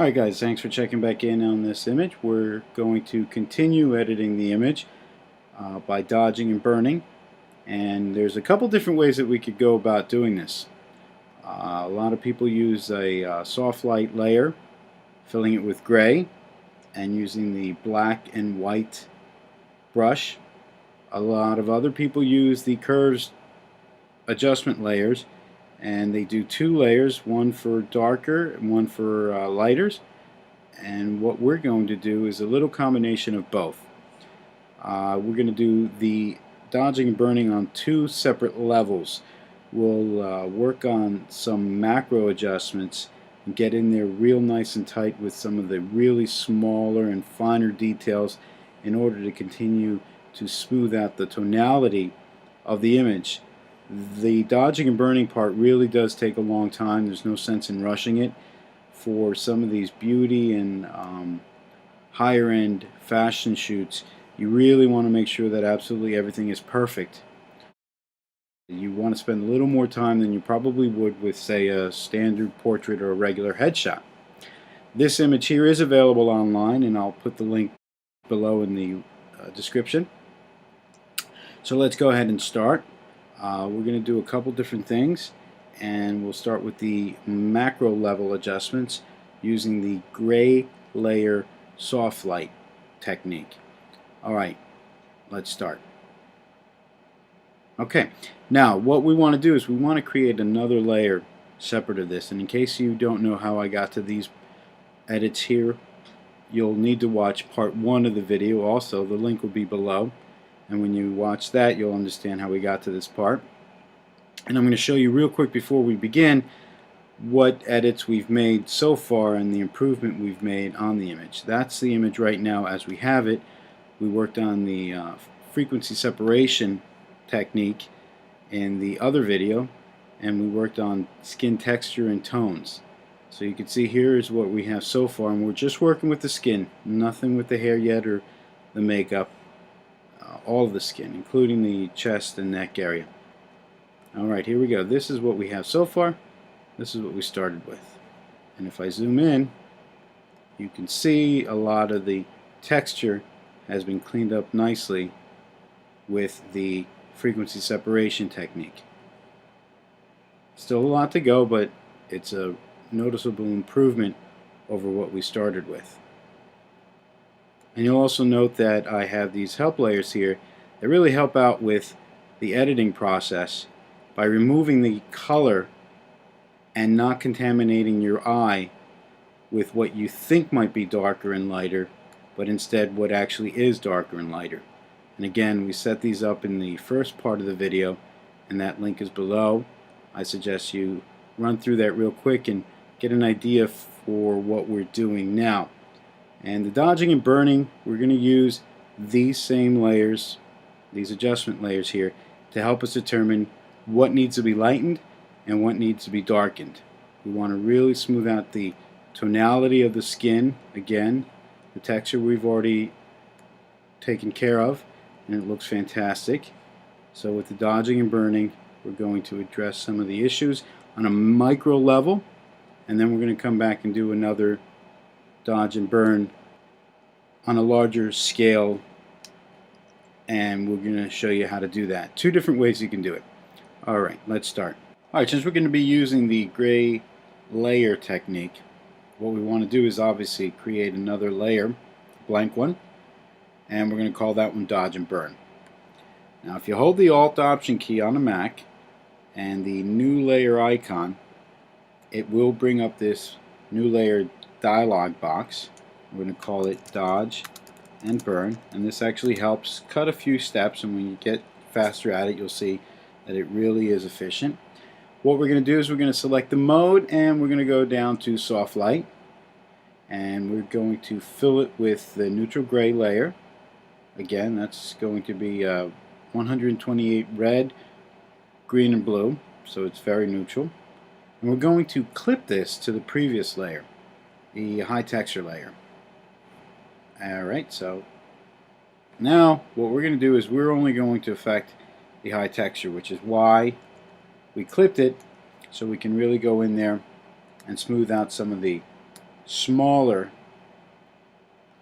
Alright guys, thanks for checking back in on this image. We're going to continue editing the image by dodging and burning, and there's a couple different ways that we could go about doing this. A lot of people use a soft light layer, filling it with gray and using the black and white brush. A lot of other people use the curves adjustment layers, and they do two layers, one for darker and one for lighters. And what we're going to do is a little combination of both. We're going to do the dodging and burning on two separate levels. We'll work on some macro adjustments and get in there real nice and tight with some of the really smaller and finer details in order to continue to smooth out the tonality of the image. The dodging and burning part really does take a long time. There's no sense in rushing it. For some of these beauty and higher end fashion shoots, you really want to make sure that absolutely everything is perfect. You want to spend a little more time than you probably would with, say, a standard portrait or a regular headshot. This image here is available online, and I'll put the link below in the description. So let's go ahead and start. We're going to do a couple different things, and we'll start with the macro level adjustments using the gray layer soft light technique. Alright, let's start. Okay, now what we want to do is we want to create another layer separate of this, and in case you don't know how I got to these edits here, you'll need to watch part 1 of the video. Also, the link will be below, and when you watch that you'll understand how we got to this part. And I'm going to show you real quick before we begin what edits we've made so far and the improvement we've made on the image. That's the image right now as we have it. We worked on the frequency separation technique in the other video, and we worked on skin texture and tones. So you can see here is what we have so far, and we're just working with the skin, nothing with the hair yet or the makeup. All of the skin, including the chest and neck area. Alright, here we go. This is what we have so far. This is what we started with. And if I zoom in, you can see a lot of the texture has been cleaned up nicely with the frequency separation technique. Still a lot to go, but it's a noticeable improvement over what we started with. And you'll also note that I have these help layers here that really help out with the editing process by removing the color and not contaminating your eye with what you think might be darker and lighter, but instead what actually is darker and lighter. And again, we set these up in the first part of the video, and that link is below. I suggest you run through that real quick and get an idea for what we're doing now. And the dodging and burning, we're going to use these same layers, these adjustment layers here, to help us determine what needs to be lightened and what needs to be darkened. We want to really smooth out the tonality of the skin. Again, the texture we've already taken care of, and it looks fantastic. So with the dodging and burning, we're going to address some of the issues on a micro level, and then we're going to come back and do another dodge and burn on a larger scale, and we're going to show you how to do that. Two different ways you can do it. Alright, let's start. Alright, since we're going to be using the gray layer technique, what we want to do is obviously create another layer, blank one, and we're going to call that one dodge and burn. Now if you hold the Alt Option key on a Mac and the new layer icon, it will bring up this new layer dialog box. We're going to call it dodge and burn, and this actually helps cut a few steps, and when you get faster at it you'll see that it really is efficient. What we're going to do is we're going to select the mode, and we're going to go down to soft light, and we're going to fill it with the neutral gray layer. Again, that's going to be 128 red, green, and blue, so it's very neutral. And we're going to clip this to the previous layer, the high texture layer. Alright, so now what we're going to do is we're only going to affect the high texture, which is why we clipped it, so we can really go in there and smooth out some of the smaller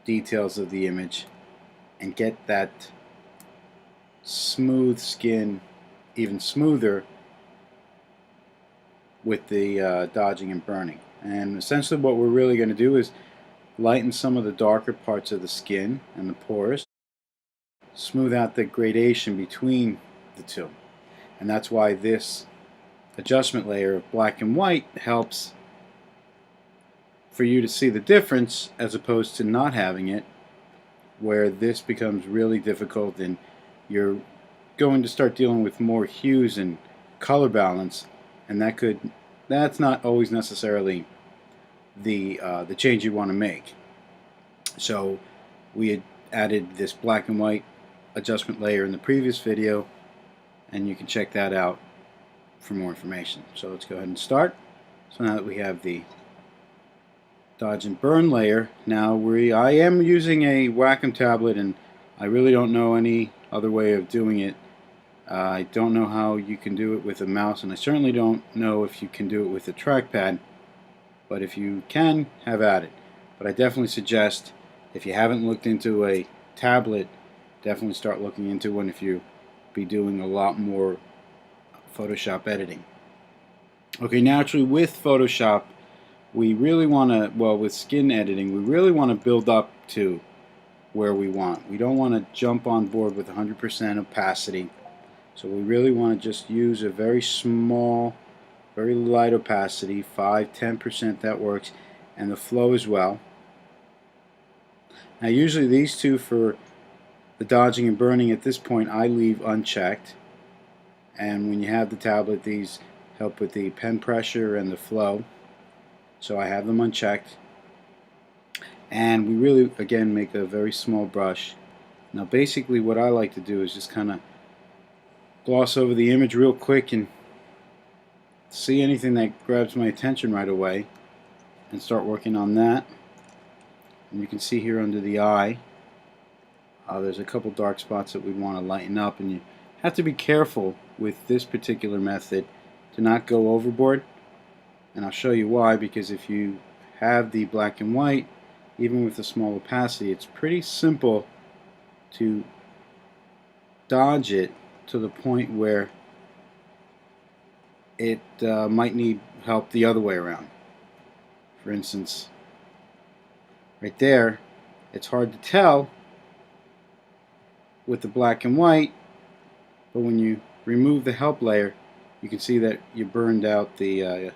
details of the image and get that smooth skin even smoother with the dodging and burning. And essentially what we're really going to do is lighten some of the darker parts of the skin and the pores, smooth out the gradation between the two. And that's why this adjustment layer of black and white helps for you to see the difference, as opposed to not having it, where this becomes really difficult and you're going to start dealing with more hues and color balance, and that's not always necessarily the change you want to make. So we had added this black and white adjustment layer in the previous video, and you can check that out for more information. So let's go ahead and start. So now that we have the dodge and burn layer, now I am using a Wacom tablet, and I really don't know any other way of doing it. I don't know how you can do it with a mouse, and I certainly don't know if you can do it with a trackpad, but if you can, have at it. But I definitely suggest, if you haven't looked into a tablet, definitely start looking into one if you be doing a lot more Photoshop editing. Okay, naturally with Photoshop, we really want to, well, with skin editing, we really want to build up to where we want. We don't want to jump on board with 100% opacity. So we really want to just use a very small, very light opacity, 5–10%, that works, and the flow as well. Now usually these two, for the dodging and burning, at this point I leave unchecked, and when you have the tablet, these help with the pen pressure and the flow, so I have them unchecked. And we really, again, make a very small brush. Now basically what I like to do is just kind of gloss over the image real quick and see anything that grabs my attention right away and start working on that. And you can see here under the eye, there's a couple dark spots that we want to lighten up, and you have to be careful with this particular method to not go overboard, and I'll show you why. Because if you have the black and white, even with a small opacity, it's pretty simple to dodge it to the point where it might need help the other way around. For instance, right there, it's hard to tell with the black and white, but when you remove the help layer, you can see that you burned out the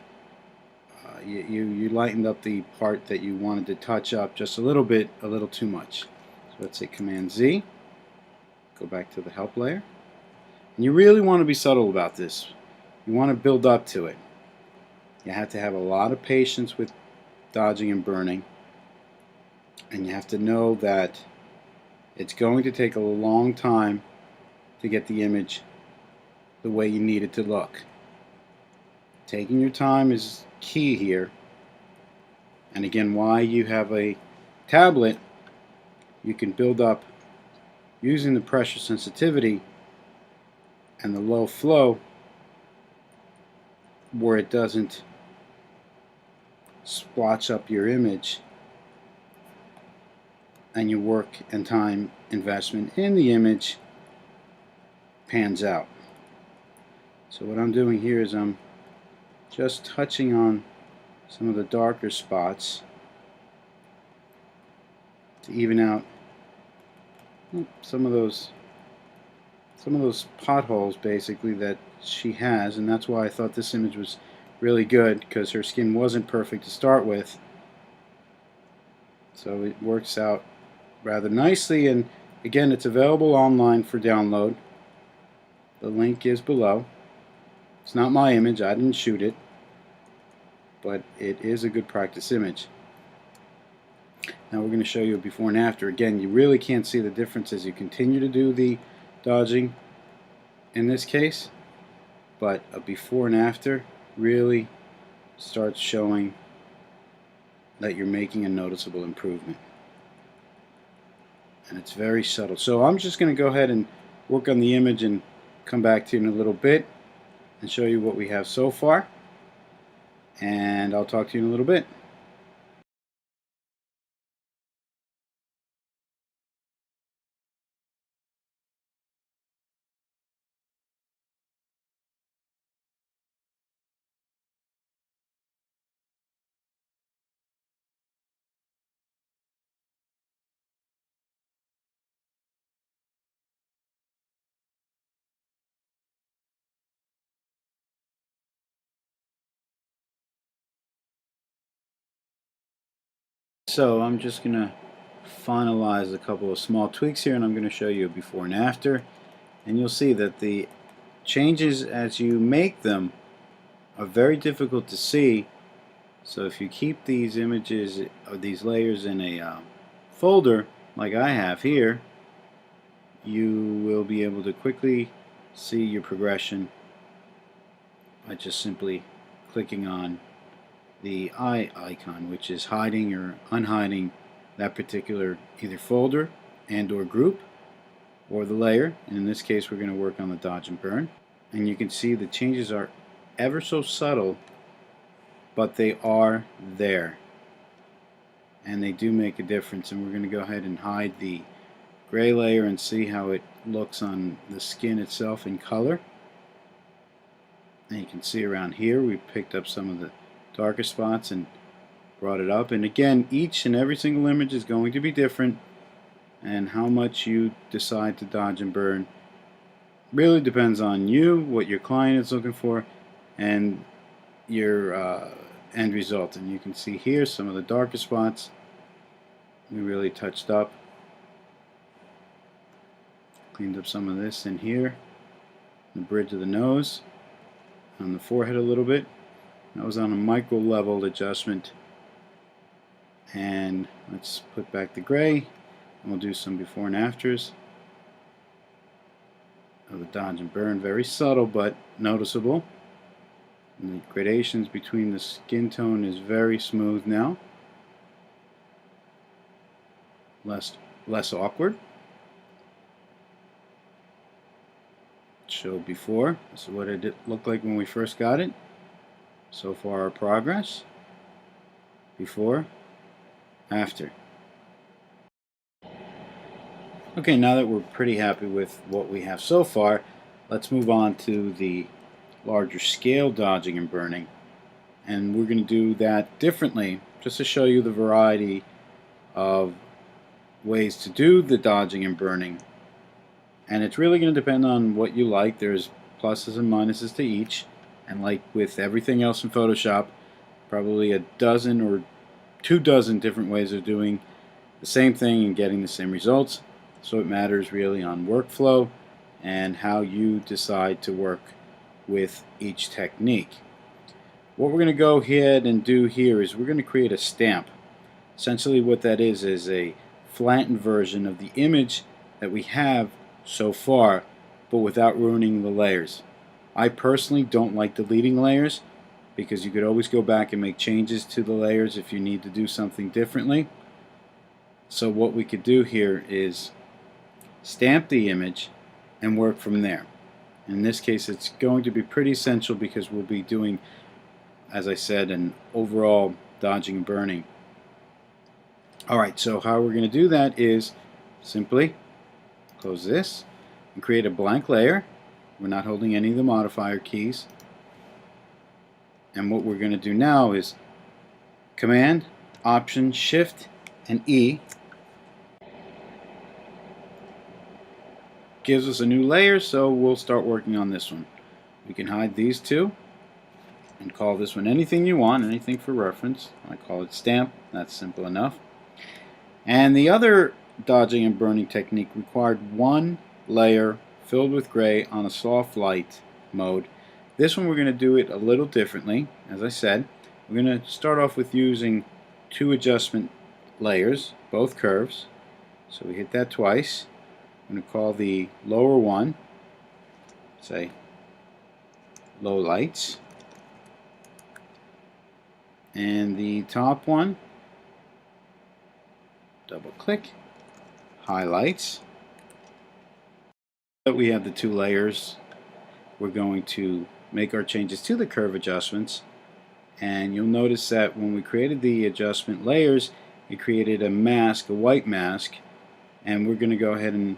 you lightened up the part that you wanted to touch up just a little bit, a little too much. So let's say Command Z, go back to the help layer, and you really want to be subtle about this. You want to build up to it. You have to have a lot of patience with dodging and burning, and you have to know that it's going to take a long time to get the image the way you need it to look. Taking your time is key here, and again, why you have a tablet, you can build up using the pressure sensitivity and the low flow where it doesn't splotch up your image, and your work and time investment in the image pans out. So what I'm doing here is I'm just touching on some of the darker spots to even out some of those potholes basically that she has, and that's why I thought this image was really good, because her skin wasn't perfect to start with. So it works out rather nicely, and again, it's available online for download. The link is below. It's not my image, I didn't shoot it, but it is a good practice image. Now we're going to show you a before and after. Again, you really can't see the difference as you continue to do the dodging in this case, but a before and after really starts showing that you're making a noticeable improvement. And it's very subtle. So I'm just going to go ahead and work on the image and come back to you in a little bit and show you what we have so far, and I'll talk to you in a little bit. So I'm just going to finalize a couple of small tweaks here, and I'm going to show you a before and after, and you'll see that the changes as you make them are very difficult to see. So if you keep these images or these layers in a folder like I have here, you will be able to quickly see your progression by just simply clicking on the eye icon, which is hiding or unhiding that particular either folder and or group or the layer. And in this case we're going to work on the dodge and burn, and you can see the changes are ever so subtle, but they are there and they do make a difference. And we're going to go ahead and hide the gray layer and see how it looks on the skin itself in color. And you can see around here we picked up some of the darker spots and brought it up. And again, each and every single image is going to be different, and how much you decide to dodge and burn really depends on you, what your client is looking for, and your end result. And you can see here some of the darker spots we really touched up. Cleaned up some of this in here, the bridge of the nose, on the forehead a little bit. That was on a micro level adjustment. And let's put back the gray, and we'll do some before and afters of the dodge and burn. Very subtle but noticeable. And the gradations between the skin tone is very smooth now. Less awkward. Show before. This is what it looked like when we first got it. So far our progress. Before, after. Okay, now that we're pretty happy with what we have so far, let's move on to the larger scale dodging and burning. And we're going to do that differently, just to show you the variety of ways to do the dodging and burning. And it's really going to depend on what you like. There's pluses and minuses to each, and like with everything else in Photoshop, probably a dozen or 24 different ways of doing the same thing and getting the same results. So it matters really on workflow and how you decide to work with each technique. What we're going to go ahead and do here is we're going to create a stamp. Essentially what that is a flattened version of the image that we have so far, but without ruining the layers. I personally don't like deleting layers, because you could always go back and make changes to the layers if you need to do something differently. So what we could do here is stamp the image and work from there. In this case it's going to be pretty essential because we'll be doing, as I said, an overall dodging and burning. Alright, so how we're going to do that is simply close this and create a blank layer. We're not holding any of the modifier keys. And what we're going to do now is Command, Option, Shift, and E gives us a new layer, so we'll start working on this one. We can hide these two and call this one anything you want, anything for reference. I call it Stamp. That's simple enough. And the other dodging and burning technique required one layer filled with gray on a soft light mode. This one we're going to do it a little differently. As I said, we're going to start off with using 2 adjustment layers, both curves. So we hit that twice. I'm going to call the lower one, say, low lights. And the top one, double click, highlights. But we have the 2 layers. We're going to make our changes to the curve adjustments, and you'll notice that when we created the adjustment layers, it created a mask, a white mask, and we're going to go ahead and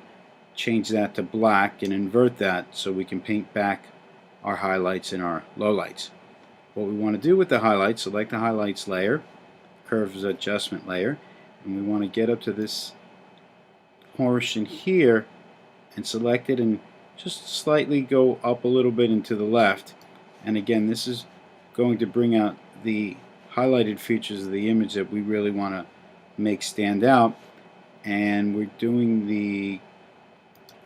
change that to black and invert that so we can paint back our highlights and our lowlights. What we want to do with the highlights, select the highlights layer, curves adjustment layer, and we want to get up to this portion here and select it and just slightly go up a little bit and to the left. And again, this is going to bring out the highlighted features of the image that we really want to make stand out. And we're doing the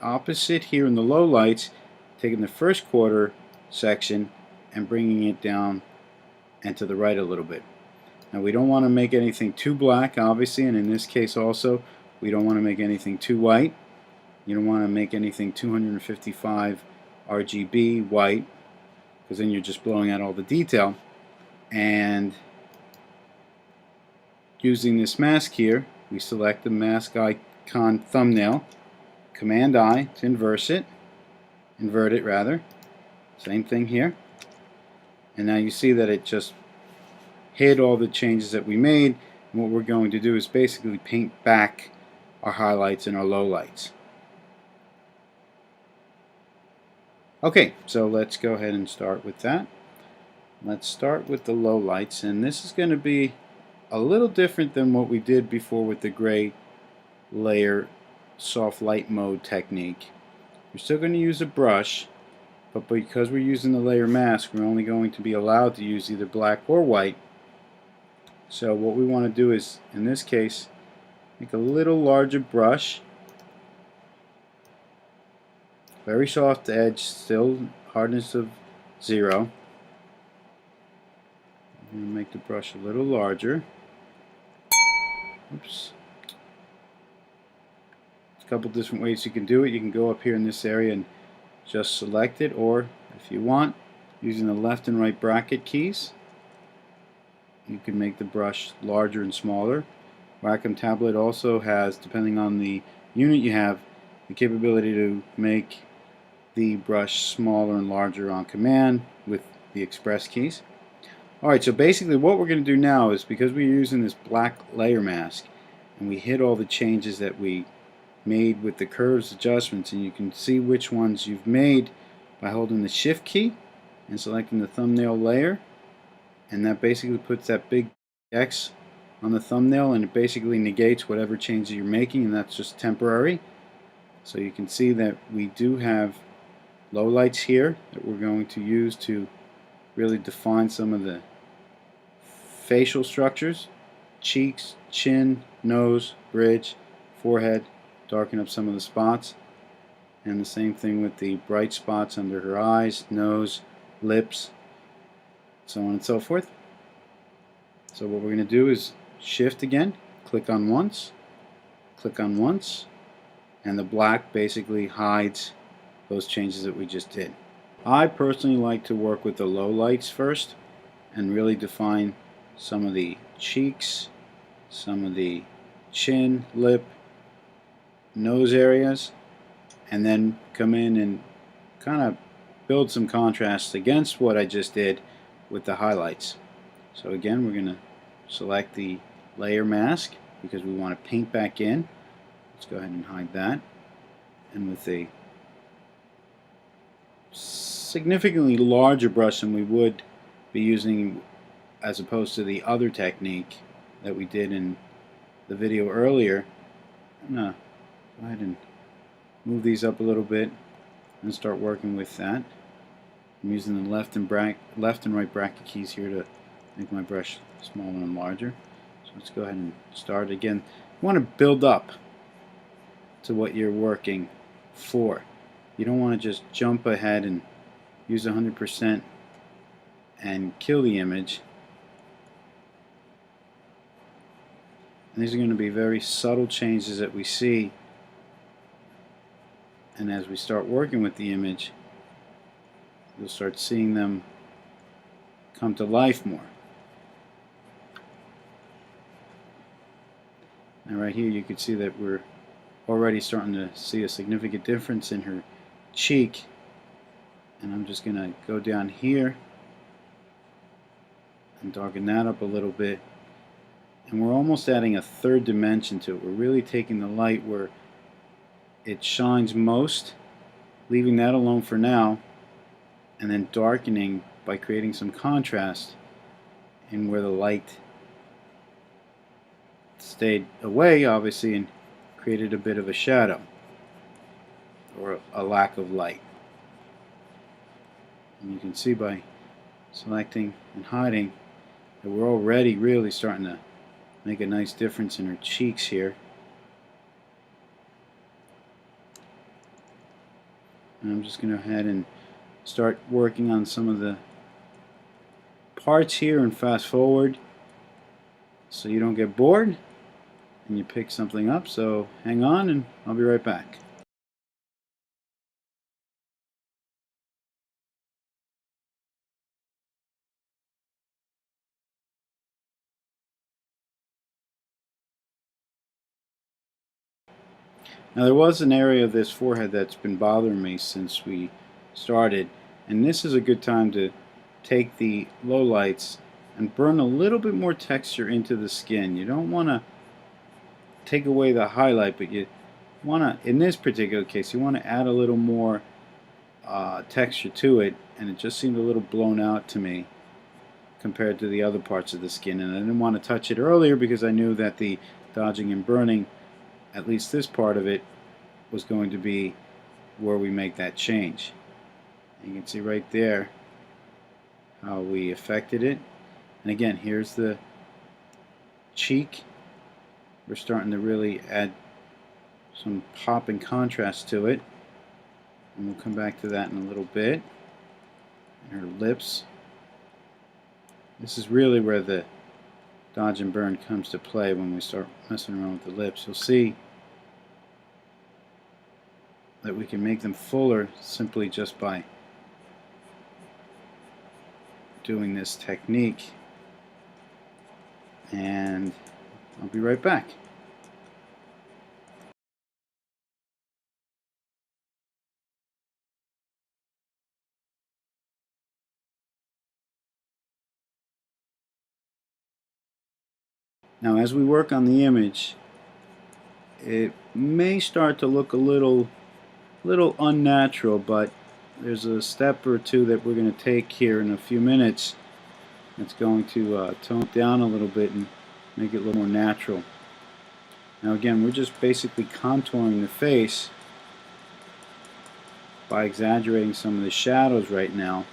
opposite here in the low lights, taking the first quarter section and bringing it down and to the right a little bit. Now we don't want to make anything too black, obviously, and in this case also we don't want to make anything too white. You don't want to make anything 255 RGB white, because then you're just blowing out all the detail. And using this mask here, we select the mask icon thumbnail, Command I to invert it rather. Same thing here. And now you see that it just hid all the changes that we made. And what we're going to do is basically paint back our highlights and our lowlights. Okay, so let's go ahead and start with that. Let's start with the lowlights, and this is going to be a little different than what we did before with the gray layer soft light mode technique. We're still going to use a brush, but because we're using the layer mask, we're only going to be allowed to use either black or white. So what we want to do is, in this case, make a little larger brush, very soft edge, still hardness of 0. I'm going to make the brush a little larger. Oops. There's a couple different ways you can do it. You can go up here in this area and just select it, or if you want, using the left and right bracket keys, you can make the brush larger and smaller. Wacom tablet also has, depending on the unit you have, the capability to make the brush smaller and larger on command with the express keys. Alright, so basically what we're going to do now is, because we're using this black layer mask and we hit all the changes that we made with the curves adjustments, and you can see which ones you've made by holding the shift key and selecting the thumbnail layer, and that basically puts that big X on the thumbnail, and it basically negates whatever changes you're making, and that's just temporary. So you can see that we do have lowlights here that we're going to use to really define some of the facial structures: cheeks, chin, nose, bridge, forehead, darken up some of the spots, and the same thing with the bright spots under her eyes, nose, lips, so on and so forth. So what we're going to do is shift again, click on once, and the black basically hides those changes that we just did. I personally like to work with the low lights first and really define some of the cheeks, some of the chin, lip, nose areas, and then come in and kind of build some contrast against what I just did with the highlights. So again, we're going to select the layer mask because we want to paint back in. Let's go ahead and hide that. And with a significantly larger brush than we would be using as opposed to the other technique that we did in the video earlier, I'm going to go ahead and move these up a little bit and start working with that. I'm using the left and right bracket keys here to make my brush smaller and larger. So let's go ahead and start again. You want to build up to what you're working for. You don't want to just jump ahead and use 100% and kill the image. And these are going to be very subtle changes that we see, and as we start working with the image, you'll start seeing them come to life more. And right here you can see that we're already starting to see a significant difference in her cheek, and I'm just going to go down here and darken that up a little bit, and we're almost adding a third dimension to it. We're really taking the light where it shines most, leaving that alone for now, and then darkening by creating some contrast in where the light stayed away, obviously, and created a bit of a shadow or a lack of light. And you can see by selecting and hiding that we're already really starting to make a nice difference in her cheeks here. And I'm just going to go ahead and start working on some of the parts here and fast forward so you don't get bored and you pick something up. So hang on and I'll be right back. Now there was an area of this forehead that's been bothering me since we started, and this is a good time to take the lowlights and burn a little bit more texture into the skin. You don't want to take away the highlight, but you want to, in this particular case, you want to add a little more texture to it, and it just seemed a little blown out to me compared to the other parts of the skin, and I didn't want to touch it earlier because I knew that the dodging and burning, at least this part of it, was going to be where we make that change. You can see right there how we affected it. And again, here's the cheek. We're starting to really add some pop and contrast to it. And we'll come back to that in a little bit. And her lips. This is really where the dodge and burn comes to play when we start messing around with the lips. You'll see that we can make them fuller simply just by doing this technique. And I'll be right back. Now as we work on the image, it may start to look a little unnatural, but there's a step or two that we're going to take here in a few minutes that's going to tone it down a little bit and make it a little more natural. Now again, we're just basically contouring the face by exaggerating some of the shadows right now.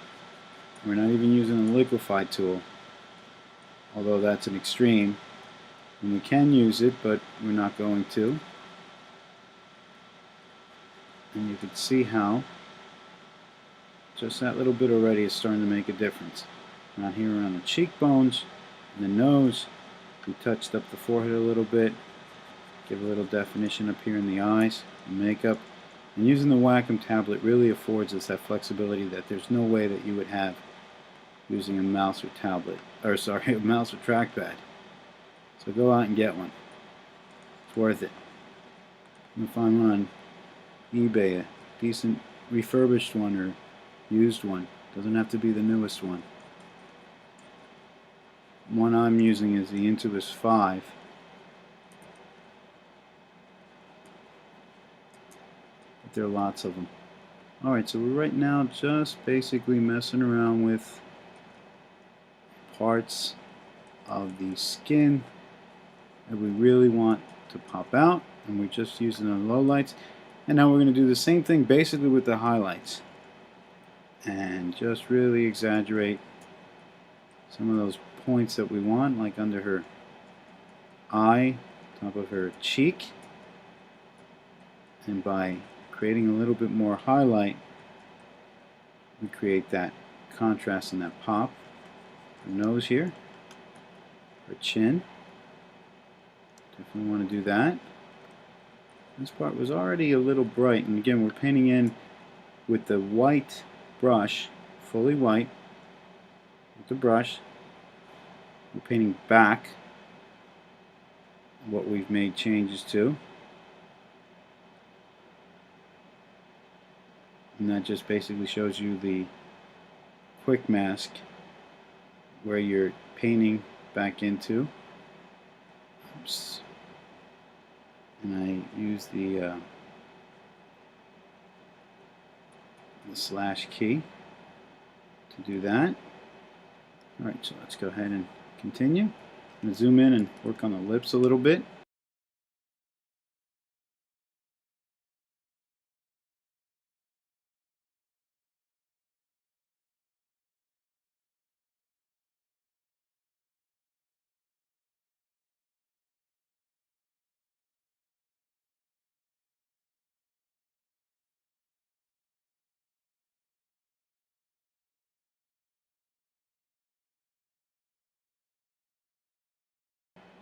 We're not even using the liquify tool, although that's an extreme. And we can use it, but we're not going to. And you can see how just that little bit already is starting to make a difference. Now here around the cheekbones and the nose, we touched up the forehead a little bit, give a little definition up here in the eyes, and makeup. And using the Wacom tablet really affords us that flexibility that there's no way that you would have using a mouse or tablet, or sorry, a mouse or trackpad. So go out and get one. It's worth it. You can find one on eBay, a decent refurbished one or used one. Doesn't have to be the newest one. One I'm using is the Intuos 5. But there are lots of them. Alright, so we're right now just basically messing around with parts of the skin that we really want to pop out, and we're just using the lowlights. And now we're going to do the same thing basically with the highlights and just really exaggerate some of those points that we want, like under her eye, top of her cheek, and by creating a little bit more highlight we create that contrast and that pop. Her nose here, her chin, definitely want to do that. This part was already a little bright, and again we're painting in with the white brush, fully white with the brush. We're painting back what we've made changes to, and that just basically shows you the quick mask where you're painting back into. Oops. And I use the slash key to do that. Alright, so let's go ahead and continue. I'm going to zoom in and work on the lips a little bit.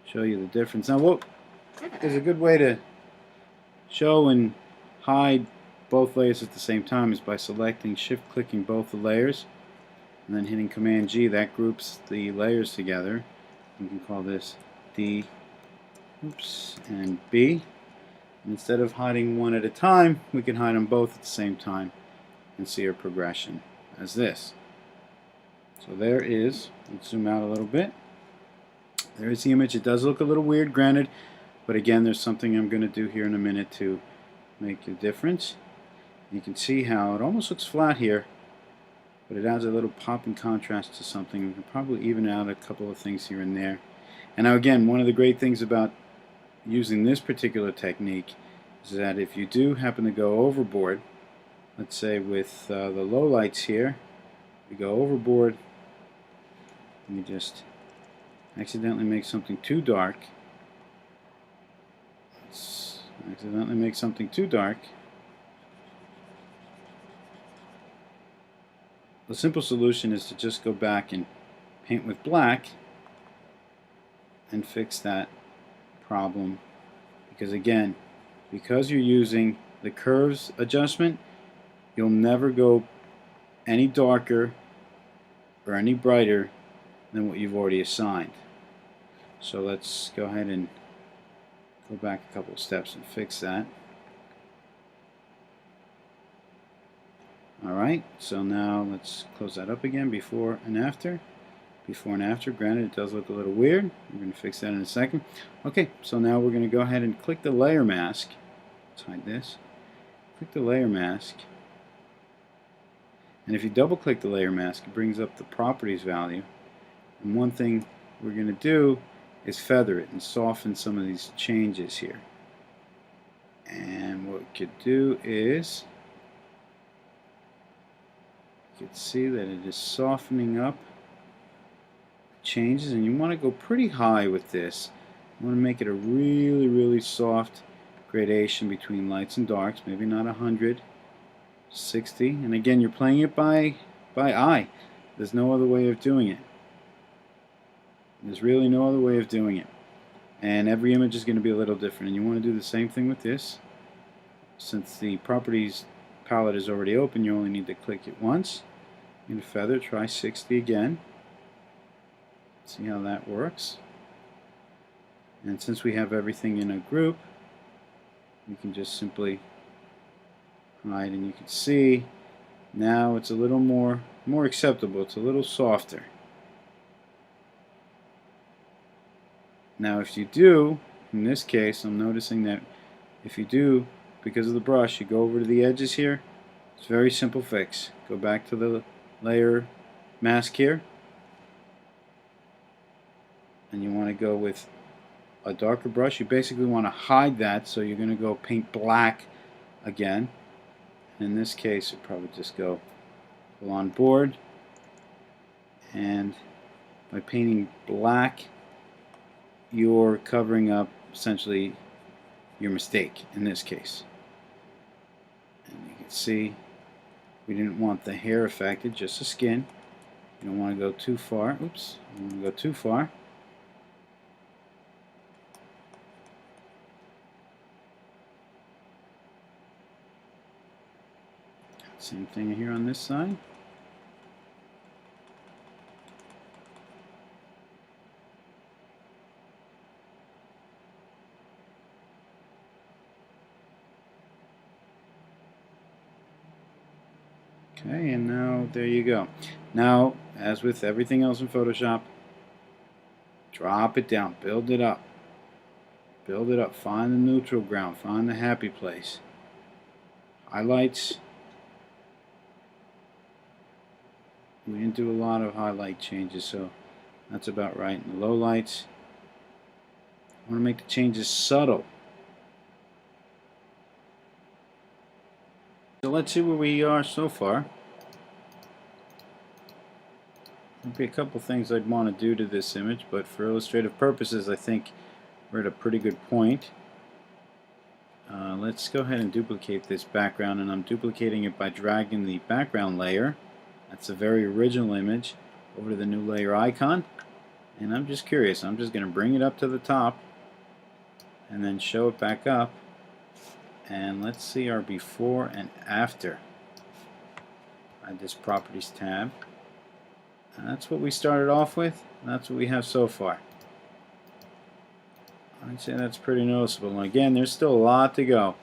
show you the difference. Now, what is a good way to show and hide both layers at the same time is by selecting, shift-clicking both the layers, and then hitting Command G. That groups the layers together. We can call this D, and B. And instead of hiding one at a time, we can hide them both at the same time and see our progression as this. So there is, let's zoom out a little bit. There is the image. It does look a little weird, granted, but again, there's something I'm going to do here in a minute to make a difference. You can see how it almost looks flat here, but it adds a little pop and contrast to something. We can probably even out a couple of things here and there. And now again, one of the great things about using this particular technique is that if you do happen to go overboard, let's say with the low lights here, we go overboard and you just accidentally make something too dark. Let's accidentally make something too dark. The simple solution is to just go back and paint with black and fix that problem, because again, because you're using the curves adjustment, you'll never go any darker or any brighter than what you've already assigned. So let's go ahead and go back a couple of steps and fix that. Alright, so now let's close that up again, before and after. Before and after, granted it does look a little weird. We're going to fix that in a second. Okay, so now we're going to go ahead and click the layer mask. Let's hide this. Click the layer mask. And if you double click the layer mask, it brings up the properties value. And one thing we're going to do is feather it and soften some of these changes here. And what we could do is, you can see that it is softening up changes, and you want to go pretty high with this. You want to make it a really, really soft gradation between lights and darks, maybe not 100, 60, and again, you're playing it by eye. There's no other way of doing it. There's really no other way of doing it. And every image is going to be a little different, and you want to do the same thing with this. Since the properties palette is already open, you only need to click it once. In feather, try 60 again. See how that works. And since we have everything in a group, we can just simply hide, and you can see now it's a little more acceptable. It's a little softer. Now if you do, in this case, I'm noticing that if you do, because of the brush, you go over to the edges here, it's a very simple fix. Go back to the layer mask here, and you want to go with a darker brush. You basically want to hide that, so you're going to go paint black again. In this case, you probably just go full on board, and by painting black, you're covering up essentially your mistake in this case. And you can see we didn't want the hair affected, just the skin. You don't want to go too far. Oops, you don't want to go too far. Same thing here on this side. Okay, and now there you go. Now, as with everything else in Photoshop, drop it down, build it up. Build it up, find the neutral ground, find the happy place. Highlights. We didn't do a lot of highlight changes, so that's about right. And the low lights, I want to make the changes subtle. So let's see where we are so far. There'll be a couple things I'd want to do to this image, but for illustrative purposes, I think we're at a pretty good point. Let's go ahead and duplicate this background, and I'm duplicating it by dragging the background layer. That's a very original image over to the new layer icon. And I'm just curious. I'm just going to bring it up to the top and then show it back up. And let's see our before and after. Add this properties tab. And that's what we started off with. That's what we have so far. I'd say that's pretty noticeable. And again, there's still a lot to go.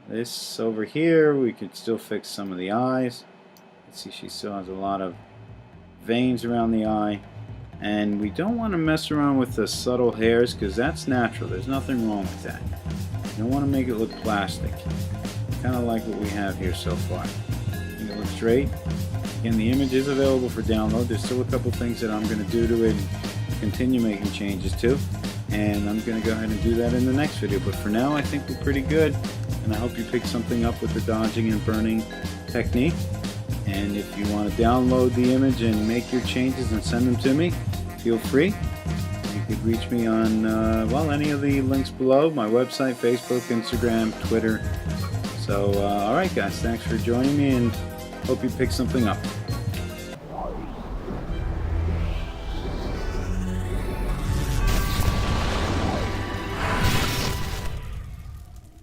This over here, we could still fix some of the eyes. Let's see, she still has a lot of veins around the eye. And we don't want to mess around with the subtle hairs because that's natural. There's nothing wrong with that. You don't want to make it look plastic. Kind of like what we have here so far. It looks great. Again, the image is available for download. There's still a couple things that I'm going to do to it and continue making changes to. And I'm going to go ahead and do that in the next video. But for now, I think we're pretty good. And I hope you pick something up with the dodging and burning technique. And if you want to download the image and make your changes and send them to me, feel free. You could reach me on, well, any of the links below. My website, Facebook, Instagram, Twitter. So, alright guys, thanks for joining me and hope you pick something up.